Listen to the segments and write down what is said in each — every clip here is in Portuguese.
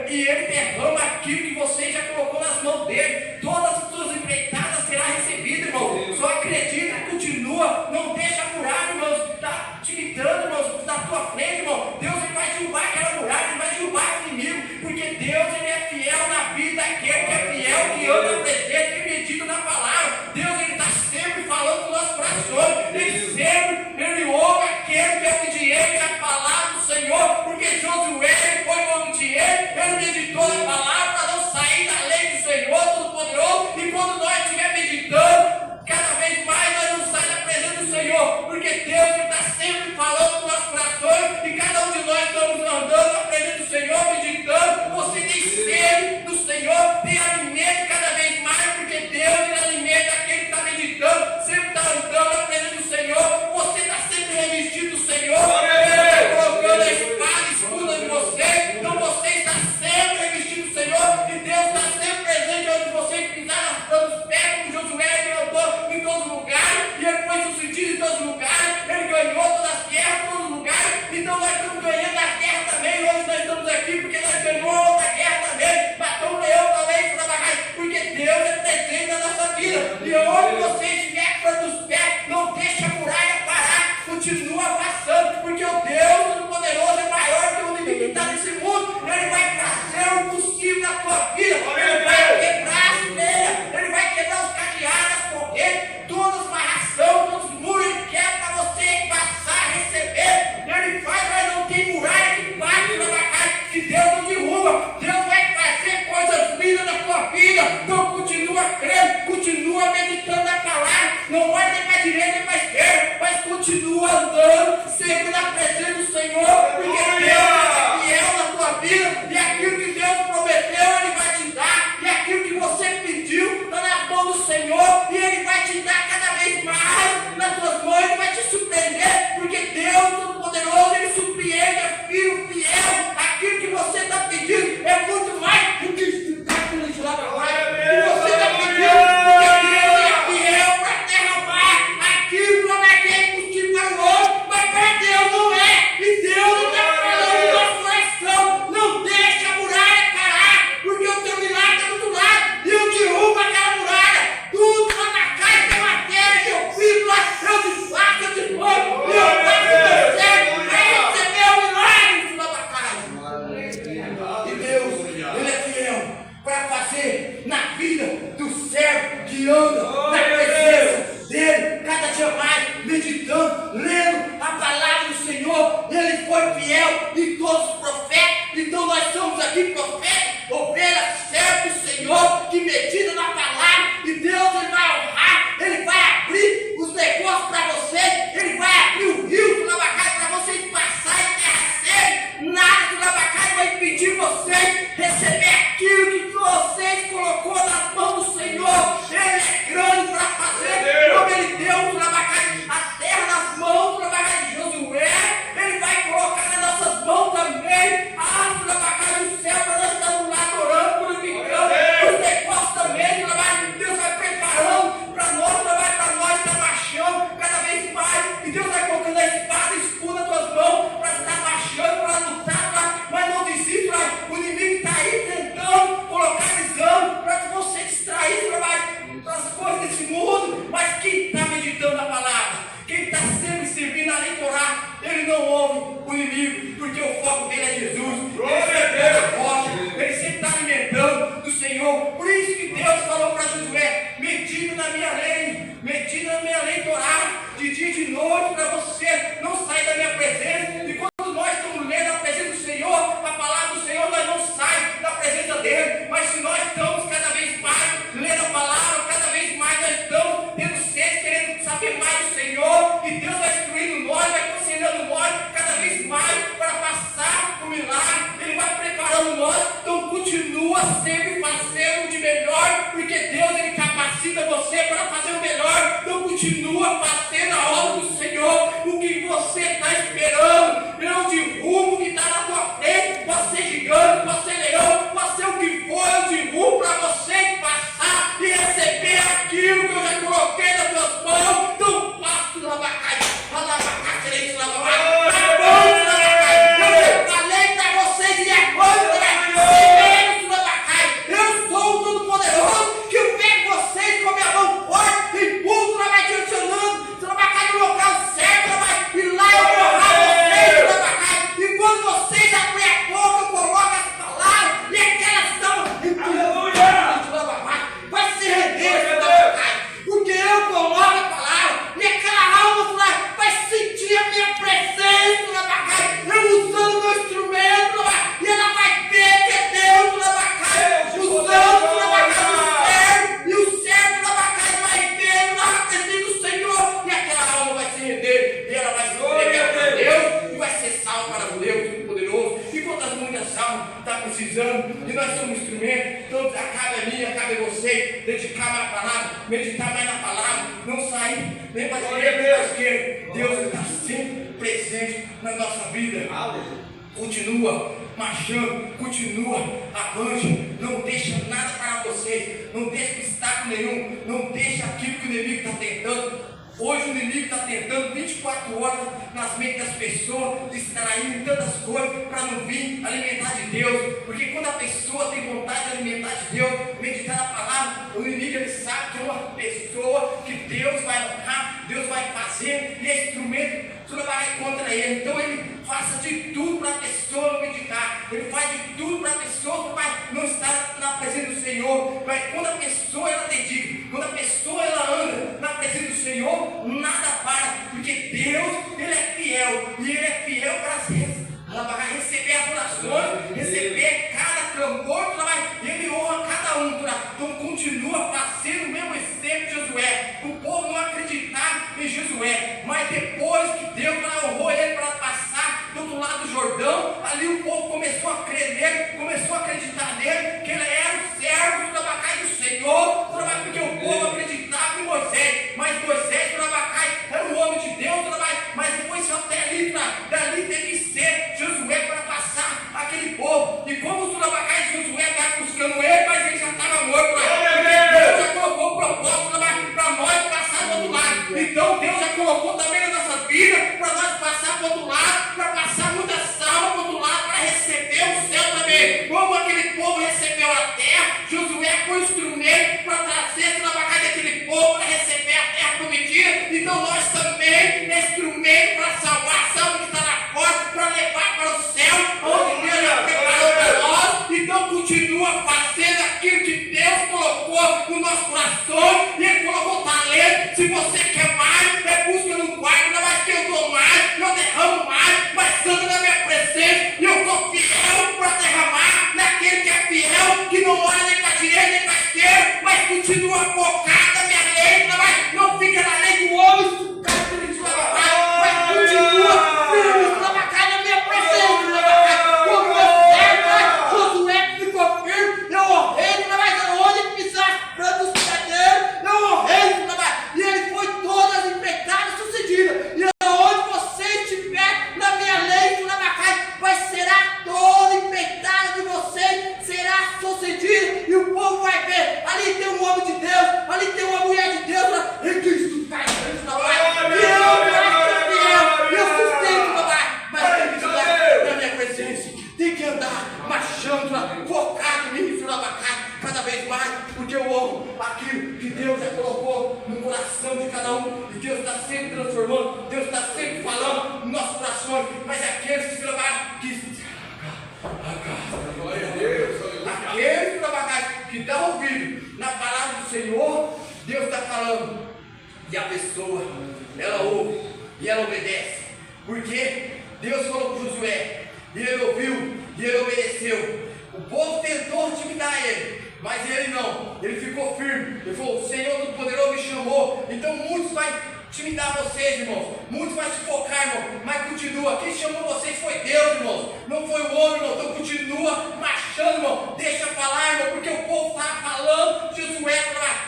e Ele derrama aquilo que você já colocou nas mãos dEle. Todas as suas empreitadas será recebida, irmão. Só acredita, continua, não deixa a muralha, irmãos, está te gritando, irmãos, na tua frente, irmão. Deus ele vai derrubar aquela muralha, Ele vai derrubar o inimigo, porque Deus ele é fiel na vida daquele que é fiel, que anda presente, que medita na palavra. Deus ele está sempre falando com nossos corações, ele ouve aquele que é obediente à palavra do Senhor, porque Josué ele foi obediente, ele meditou na palavra para não sair da lei do Senhor Todo-Poderoso. E quando nós estivermos meditando, cada vez mais nós não saímos da presença do Senhor, porque Deus está sempre falando com nossos corações, e cada um de nós estamos andando na presença do Senhor, meditando. Você tem sede do Senhor, tem alimento cada vez mais, porque Deus ele alimenta aquele que está meditando, sempre está andando na presença do Senhor. Você está sempre revestido do Senhor, Ele está colocando a espada escura de você, então você está sempre revestido do Senhor, e Deus está sempre presente onde você pisar os pés, como Josué, ele andou em todos os lugares, e ele foi sucedido em todos os lugares, ele ganhou todas as guerras, em todos os lugares. Então nós estamos ganhando a guerra também. Hoje nós estamos aqui porque nós ganhamos outra guerra também, matou um leão também, porque Deus é presente na nossa vida, e onde você estiver fora dos pés, não deixa a muralha parar, continua passando, porque o Deus Todo-Poderoso é maior que o inimigo que está nesse mundo. Ele vai fazer o impossível na tua vida, ele vai quebrar as ideias, ele vai quebrar os cadeados, as correntes, todas as amarrações, todos os muros, ele quebra para você passar, receber. Ele faz, mas não tem muralha que bate na tua casa, que Deus não derruba. Deus vai fazer coisas lindas na tua vida. Então continua crendo, continua meditando na palavra, não vai nem para a direita nem para a esquerda, mas continua andando sempre na presença do Senhor, porque Deus é fiel na tua vida, e aquilo que Deus prometeu Ele vai te dar, e aquilo que você pediu está na mão do Senhor, e Ele vai te dar cada vez mais nas tuas mãos. Ele vai te surpreender, porque Deus Todo-Poderoso Ele surpreende, é filho fiel. Aquilo que você está pedindo é muito mais do que está pedindo lá para baixo. O que você está pedindo, porque Deus é fiel para derramar aquilo que não é impossível para o homem, mas para Deus não é. E Deus está falando no nosso coração: não deixa a muralha parar, porque o teu milagre está do lado, e eu derrubo aquela muralha. Tudo lá na casa da matéria, eu fiz lá, eu desfaço, eu desmonto, e eu faço o que serve para receber o milagre lá da casa. E Deus, Ele é fiel para fazer na vida do servo que anda na presença dEle, cada dia mais, meditando, lendo a palavra do Senhor. Ele foi fiel em todos os profetas. Então nós somos aqui profetas, ovelhas, servos do Senhor, que medita na palavra, e Deus Ele vai honrar, Ele vai abrir os negócios para vocês, Ele vai abrir o rio do Labacai para vocês passarem e terra. Nada do Labacai vai impedir vocês receber aquilo que vocês colocou nas mãos do Senhor. Ele é grande para fazer, como Ele deu o Labacai, a terra nas mãos do Labacai de Josué, Ele vai colocar nas nossas mãos também. O Labacai do céu, para nós estarmos lá adorando, glorificando os negócios também. Deus vai preparando para nós, para nós estar marchando cada vez mais, e Deus vai colocando a espada escura nas tuas mãos para estar marchando, para lutar, mas não desista. O inimigo está aí tentando, localizando para que você distrair as coisas desse mundo, mas quem está meditando a palavra, quem está sempre servindo a leitura, ele não ouve o inimigo, porque o foco dele é Jesus. Ele sempre é a rocha, ele sempre está alimentando do Senhor. Por isso que Deus falou para Josué: medita na minha lei, medita na minha lei Torá, de dia e de noite, para você não sair da minha presença. E quando nós estamos lendo a presença do Senhor, a palavra do Senhor, nós não saímos da presença dele. Mas se nós estamos cada vez mais lendo a palavra, cada vez mais nós estamos tendo sede, querendo saber mais do Senhor, e Deus vai instruindo nós, vai aconselhando nós cada vez mais para passar o milagre. Ele vai preparando nós. Então continua sempre fazendo de melhor, porque Deus Ele capacita você para fazer o melhor. Então continua fazendo a obra do Senhor. O que você está esperando, eu derrubo o que está na tua frente. Pode ser gigante, pode ser leão, pode ser o que for, eu derrubo para você passar e receber aquilo que eu já coloquei nas tuas mãos. Então passo do Labacai, serei do Labacai. Eu falei para vocês, e agora palavra está precisando, e nós somos instrumentos. Então cabe a mim, cabe a você dedicar mais a palavra, meditar mais na palavra, não sair nem para a direita nem para a esquerda. Deus está sempre presente na nossa vida. Continua marchando, continua, avante, não deixa nada para você, não deixa obstáculo nenhum, não deixa aquilo que o inimigo está tentando. Hoje o inimigo está tentando 24 horas nas mentes das pessoas, distraindo tantas coisas para não vir alimentar de Deus. Porque quando a pessoa tem vontade de alimentar de Deus, meditar na palavra, o inimigo ele sabe que é uma pessoa que Deus vai honrar, Deus vai fazer, e é instrumento trabalhar contra ele. Então ele faça de tudo para a pessoa não meditar, ele faz de tudo para a pessoa não estar na presença do Senhor. Mas quando a pessoa ela dedica, quando a pessoa ela anda na presença do Senhor, nada para, porque Deus ele é fiel, e ele é fiel para receber as orações, receber cada clamor, e ele honra cada um. Então continua fazendo o mesmo exemplo de Josué. O povo não acreditava em Josué, mas depois que Deus honrou ele para passar do outro lado do Jordão, ali o povo começou a crer nele, começou a acreditar nele, que ele era o servo do Abacai do Senhor, porque o povo acreditava em Moisés, mas Moisés do Abacai era um homem de Deus, mas depois só até ali, dali teve que ser Josué para passar aquele povo. E como o Abacai de Josué estava buscando ele, mas ele já estava morto, Deus já colocou o propósito para nós passar do outro lado. Então Deus já colocou também na nossa vida para nós passar para o outro lado, para passar muita salva para o outro lado, para receber o céu também. Como aquele povo recebeu a terra, Josué foi instrumento para trazer a bagagem daquele povo para receber a terra prometida. Então nós também é instrumento para salvar a salva que está na porta, para levar para o céu, onde Deus já preparou para nós. Então continua fazendo aquilo que Deus colocou no nosso coração, e Ele colocou talento. Se você quer mais, busca no quarto, ainda mais que eu dou mais, eu derramo mais, mas anda na minha presença, e eu sou fiel para derramar naquele que é fiel, que não olha nem para a direita nem para a esquerda, mas continua focado na minha lei, não fica na lei do homem, mas continua firme na minha presença, como Josué ficou firme, eu honrei, mas aonde pisar para dos cadeiros, eu honrei, e ele foi todas empreitadas sucedidas, e aonde você estiver na minha lei, mas será toda empreitada de vocês, será sucedida, e o povo vai ver, ali tem um homem de Deus, ali tem uma mulher de Deus, ele diz, tu cai, e eu sustento, mas tem que estar na minha presença, tem que andar marchando, focado em mim, cada vez mais, porque eu amo aquilo que Deus já colocou no coração de cada um, e Deus está sempre transformando, Deus está sempre falando nos nossos corações, mas aqueles que se levaram, que dão ouvido na palavra do Senhor, Deus está falando, e a pessoa, ela ouve e ela obedece, porque Deus falou com Josué, e ele ouviu e ele obedeceu. O povo tentou intimidar ele, mas ele não, ele ficou firme. Ele falou, o Senhor Todo-Poderoso me chamou. Então muitos vai intimidar vocês, irmãos, muitos vai se focar, irmão, mas continua, quem chamou vocês foi Deus, irmãos, não foi o homem, irmão. Então continua marchando, irmão, deixa falar, irmão, porque o povo estava falando, Josué,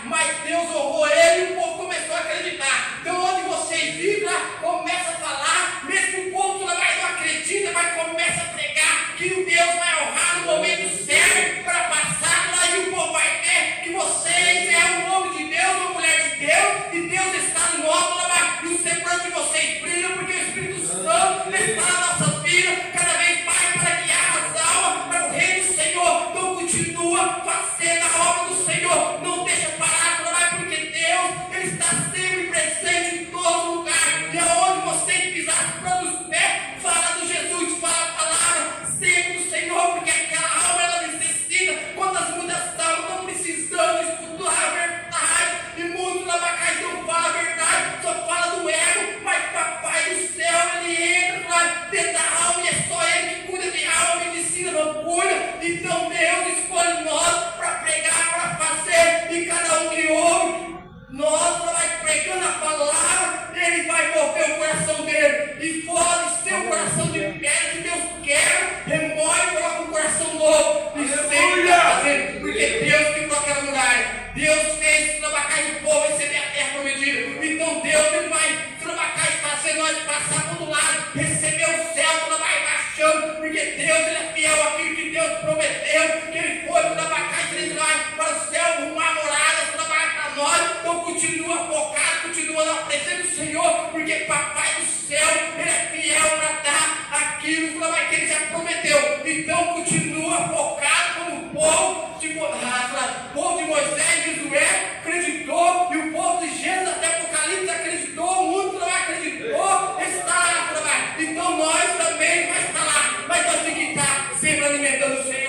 mas Deus honrou ele, e o povo começou a acreditar. Então onde vocês vivem, começa a falar, mesmo que o povo não acredita, mas começa a pregar, que o Deus vai honrar no momento certo, para passar lá, e o povo vai ver que vocês é um homem de Deus, uma mulher de Deus, e Deus está no nosso, e o semblante de vocês brilha, porque o Espírito Santo está nas nossas vidas, cada vez mais para guiar as almas para o reino do Senhor. Então continua fazendo a obra do Senhor, não deixa parar, porque Deus ele está sempre presente em todo lugar, e aonde você pisar os pés, fala do Jesus, fala a palavra sempre do Senhor, porque aquela alma ela necessita. Quantas muitas almas estão precisando escutar a verdade, e muitos na vacagem não falam a verdade, só fala do ego, mas papai do céu ele entra lá dentro da alma, e é só ele que cuida de alma, medicina não cuida. Então Deus escolhe nós para pregar, para fazer, e cada um que ouve, nós vai pregando a palavra, ele vai mover o coração dele, e fora o seu coração de pedra que Deus quer, remove, coloca o coração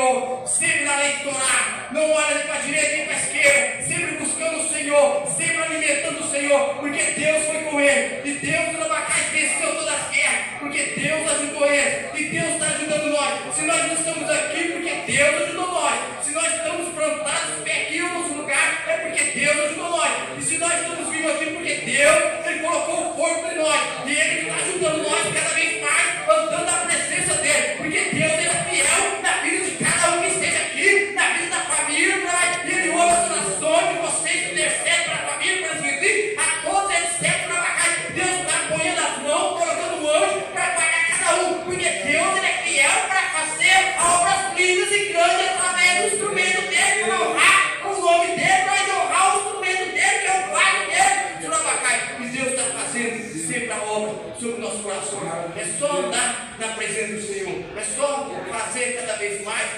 Senhor, sempre na lei de Torá, não olha nem para a direita nem para a esquerda, sempre buscando o Senhor, sempre alimentando o Senhor, porque Deus foi com ele, e Deus no Abacai venceu todas as guerras, porque Deus ajudou ele, e Deus está ajudando nós. Se nós não estamos aqui, porque Deus ajudou nós. Se nós estamos plantados pé aqui no nosso lugar, é porque Deus ajudou nós. E se nós estamos vivos aqui, porque Deus, Ele colocou o corpo em nós, e Ele está ajudando nós cada vez mais, andando na presença dEle, porque Deus é fiel na vida de cada um que esteja aqui, na vida da família, e Ele ouve as orações de vocês, intercede para a família, para os vizinhos, a todos eles certos na Abacai. Deus está apoiando as mãos, colocando o anjo para pagar cada um, porque Deus Ele é fiel para fazer obras lindas e grandes através do instrumento dele, para honrar o nome dele, para honrar o instrumento dele, que é o Pai dele, Senhor Abacai. E Deus está fazendo sempre a obra sobre o nosso coração. É só andar na presença do Senhor, é só fazer cada vez mais,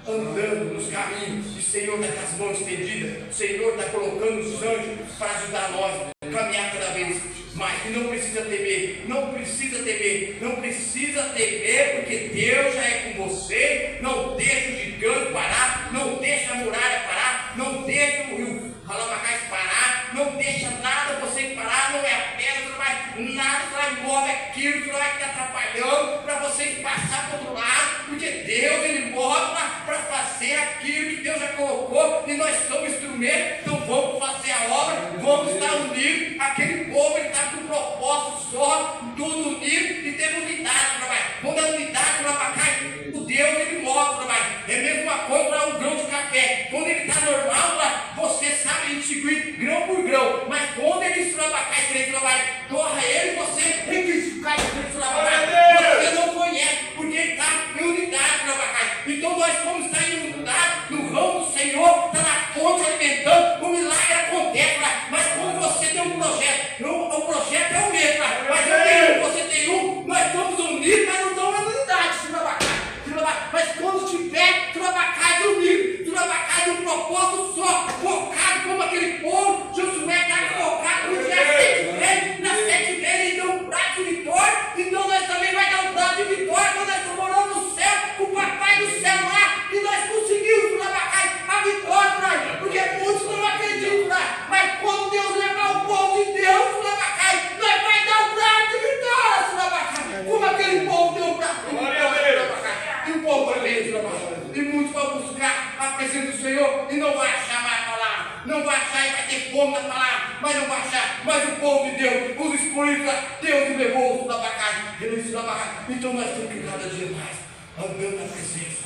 andando nos caminhos. E o Senhor está com as mãos estendidas, o Senhor está colocando os anjos para ajudar nós a caminhar cada vez mais. E não precisa temer, não precisa temer, não precisa temer, porque Deus já é com você. Não deixa o gigante parar, não deixa a muralha parar, não deixa o rio Alabacais parar, não deixa nada você parar, não é a pedra, não vai nada, vai move aquilo que vai te atrapalhando para vocês passar para o outro lado, porque Deus Ele move para fazer aquilo que Deus já colocou, e nós somos instrumentos. Então vamos fazer a obra, vamos estar unidos. Aquele povo ele está com um propósito só, tudo unido, e teve unidade, trabalho. Quando a unidade para Abacai, o Deus Ele move, trabalho. É a mesma coisa para um grão de café. Quando ele está normal, você sabe distinguir grão por grão, mas quando ele Abacai, torra ele, você não conhece, porque ele está em unidade, Abacai. Então nós vamos estar em unidade no ramo do Senhor, está na fonte alimentando, o milagre acontece, mas quando você tem um projeto, o projeto é o mesmo, mas eu tenho, você tem um, nós estamos unidos, mas não estamos em unidade, mas quando tiver, Abacai unido, Abacai de um propósito só, focado como aquele povo, Josué está focado no dia 7 na 7 vezes, ele deu um prato de vitória, então nós também vai dar um prato de vitória quando nós estamos morando no céu, o papai do céu lá, e nós conseguimos, Abacai, a vitória, porque muitos não acreditam, mas quando Deus levar o povo de Deus, Abacai, nós vai dar um prato de vitória, Abacai, como aquele povo deu um prato de vitória, Abacai. E o povo vai ver, e muitos vão buscar a presença do Senhor e não vai achar mais a palavra, não vai achar e vai ter fome da palavra, mas não vai achar. Mas o povo de Deus, os escolhidos, Deus levou os Abacai, então nós temos que cada dia mais andando na presença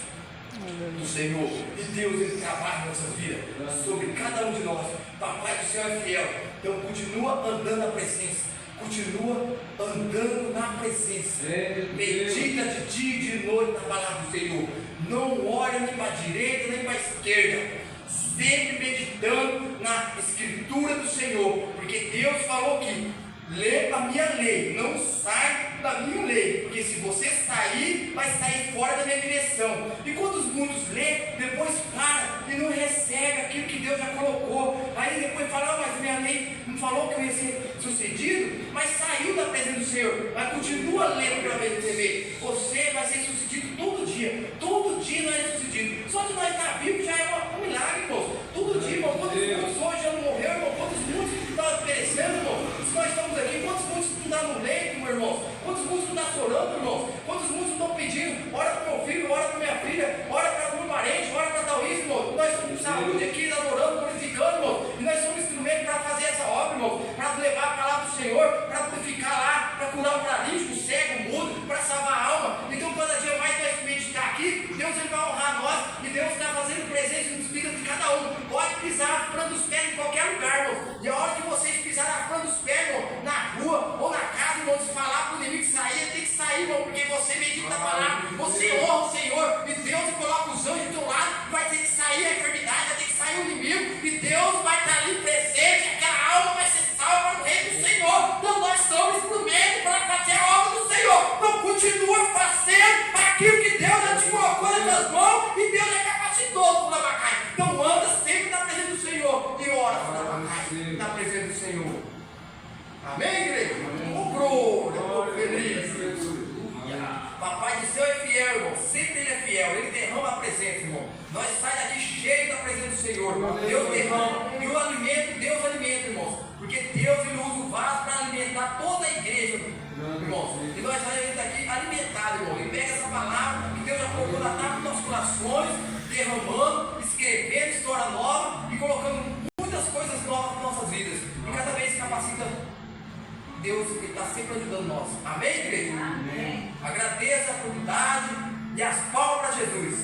do Senhor, e Deus Ele trabalha na nossa vida, sobre cada um de nós. Papai do céu é fiel, então continua andando na presença. Continua andando na presença. Medita de dia e de noite na palavra do Senhor. Não olha nem para a direita nem para a esquerda. Sempre meditando na escritura do Senhor. Porque Deus falou que lê a minha lei, não sai da minha lei, porque se você sair, vai sair fora da minha direção. E quando muitos lê, depois para e não recebe aquilo que Deus já colocou. Aí depois fala, mas minha lei não falou que eu ia ser sucedido, mas saiu da presença do Senhor. Mas continua lendo para ver. Você vai ser sucedido todo dia. Todo dia nós é sucedido. Só de nós estar vivo já é um milagre, irmão. Todo dia, irmão. Quantos muitos hoje já não morreu, irmão? Quantos muitos estão perecendo, irmão? Se nós estamos aqui, quantos muitos não estão no leito, meu irmão? Quantos muitos não estão chorando, irmão? Quantos muitos estão pedindo? Ora para o meu filho, ora para minha filha, ora para o meu parente, ora para tal isso, irmão. Nós estamos com saúde aqui, adorando, glorificando, irmão. E nós somos instrumentos para fazer essa obra, irmão. Para levar a palavra do Senhor, para purificar lá, para curar o paralítico, o cego, o mudo, para salvar a alma. Então, cada dia mais nós meditar aqui, Deus Ele vai honrar nós, e Deus está fazendo presente nos vidas de cada um. Pode pisar a planta dos pés em qualquer lugar, irmão. E a hora que vocês pisarem a planta dos pés, irmão, na rua ou na casa, irmão, se falar para o inimigo sair, tem que sair, irmão, porque você medita a palavra, você honra o Senhor, e Deus coloca os anjos do teu lado, vai ter que sair a enfermidade, vai ter que sair o inimigo, e Deus vai estar ali presente, aquela alma vai ser salva para o reino do Senhor. Então nós somos instrumentos para fazer a obra do Senhor. Então continua fazendo aquilo que Deus já te colocou nas tuas mãos, e Deus já capacitou para Abacai. Então anda sempre na presença do Senhor e ora para Abacai, na presença do Senhor. Amém, igreja? O glória, o feliz. Papai do céu é fiel, irmão. Sempre Ele é fiel. Ele derrama a presença. Nós saímos daqui cheio da presença do Senhor. Deus derrama. E o alimento, Deus alimenta, irmãos. Porque Deus ele usa o vaso para alimentar toda a igreja, irmãos. E nós saímos daqui alimentados, irmãos. E pega essa palavra que Deus já colocou na tábua dos nossos corações, derramando, escrevendo história nova e colocando muitas coisas novas nas nossas vidas. E cada vez capacita. Deus está sempre ajudando nós. Amém, igreja? Amém. Agradeça a oportunidade e as palmas para Jesus.